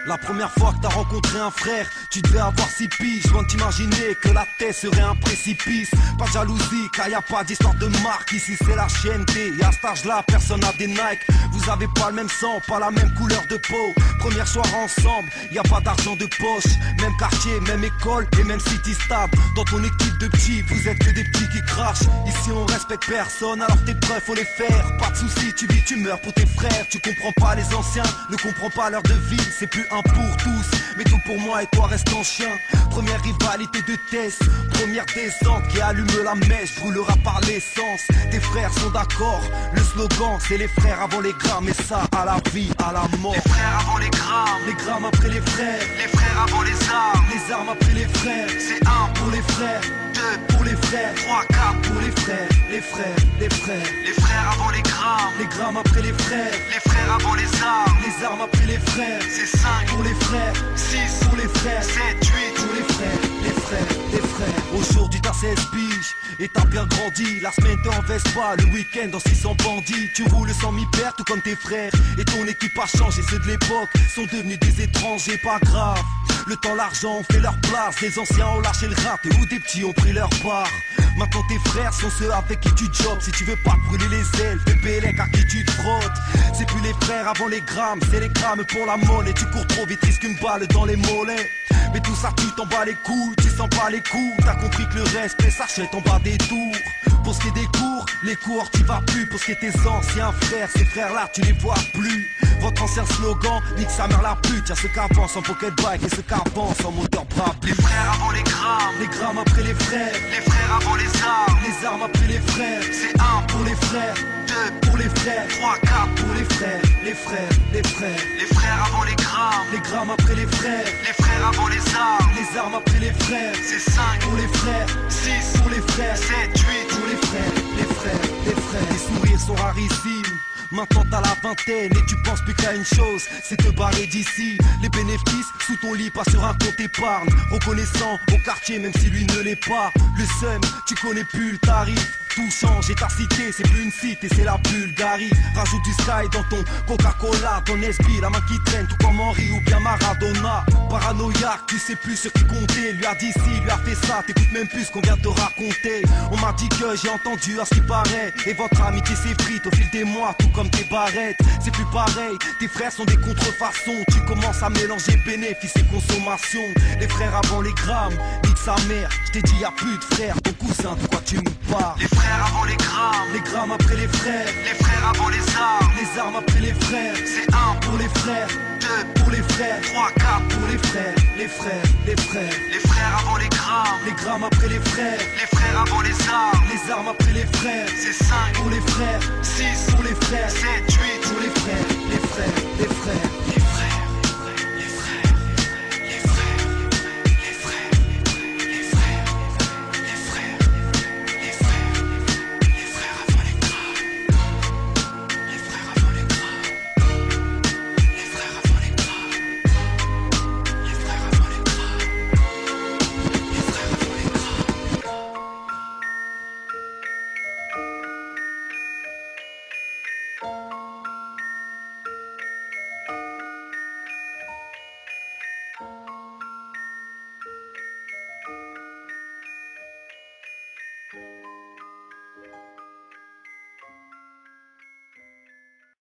La première fois que t'as rencontré un frère, tu devais avoir 6 piges. Loin de t'imaginer que la tête serait un précipice. Pas de jalousie, car y a pas d'histoire de marque. Ici c'est la chienneté, et à cet âge-là, personne n'a des Nike. Vous avez pas le même sang, pas la même couleur de peau. Première soirée ensemble, y a pas d'argent de poche. Même quartier, même école, et même city stable. Dans ton équipe de petits, vous êtes que des petits qui crachent. Ici on respecte personne, alors tes preuves faut les faire. Pas de soucis, tu vis, tu meurs pour tes frères. Tu comprends pas les anciens, ne comprends pas l'heure de vie. C'est plus un pour tous, mais tout pour moi et toi reste en chien. Première rivalité de test, première descente qui allume la mèche, brûlera par l'essence. Tes frères sont d'accord, le slogan c'est les frères avant les grammes. Et ça à la vie, à la mort. Les frères avant les grammes après les frères. Les frères avant les armes après les frères. C'est 1 pour les frères, 2 pour les frères, 3, 4 pour les frères, les frères, les frères. Les frères avant les grammes après les frères. Les frères avant les armes après les frères. C'est 5 pour les frères, 6 pour les frères, 7, 8 pour les frères, les frères, les frères. Aujourd'hui t'as 16 piges et t'as bien grandi. La semaine t'es en Vespa, le week-end dans 600 bandits. Tu roules sans mi-perte tout comme tes frères. Et ton équipe a changé, ceux de l'époque sont devenus des étrangers, pas grave. Le temps, l'argent ont fait leur place. Les anciens ont lâché le rap et où des petits ont pris leur part. Maintenant tes frères sont ceux avec qui tu jobs. Si tu veux pas te brûler les ailes, fais bélec à qui tu te frottes. C'est plus les frères avant les grammes, c'est les grammes pour la monnaie. Tu cours trop vite, risque une balle dans les mollets. Mais tout ça tu t'en bats les couilles, tu sens pas les coups. T'as compris que le respect s'achète en bas des tours. Pour ce qui est des cours, les cours tu vas plus. Pour ce qui est tes anciens frères, ces frères là tu les vois plus. Votre ancien slogan, nique sa mère la pute. Y'a ceux qui avancent en pocket bike et ceux qui avancent en moteur bras. Les frères avant les grammes après les frères. Les frères avant les armes après les frères. C'est 1 pour les frères, 2 pour les frères, 3, 4 pour les frères, les frères, les frères. Les frères avant les grammes après les frères. Les frères avant les armes après les frères. C'est 5 pour les frères, 6 pour les frères, 7, 8 pour les frères, les frères, les frères. Les sourires sont rarissimes. Maintenant t'as la vingtaine et tu penses plus qu'à une chose, c'est te barrer d'ici. Les bénéfices sous ton lit, pas sur un compte épargne. Reconnaissant au quartier même si lui ne l'est pas. Le seum, tu connais plus le tarif. Tout change et ta cité c'est plus une cité, c'est la Bulgarie. Rajoute du sky dans ton Coca-Cola, ton esprit, la main qui traîne tout comme Henry ou bien Maradona. Paranoïaque, tu sais plus sur qui compter. Lui a dit ci, lui a fait ça, t'écoutes même plus ce qu'on vient de te raconter. On m'a dit que j'ai entendu à ce qui paraît. Et votre amitié s'effrite au fil des mois, tout comme tes barrettes. C'est plus pareil, tes frères sont des contrefaçons. Tu commences à mélanger bénéfices et consommation. Les frères avant les grammes, nique sa mère. Je t'ai dit y'a plus de frères, ton cousin, de quoi tu me parles? Les frères avant les grammes après les frères. Les frères avant les armes après les frères. C'est 1 pour les frères, 2 pour les frères, 3, 4 pour les frères, les frères, les frères. Les frères avant les grammes après les frères. Les frères avant les armes après les frères. C'est 5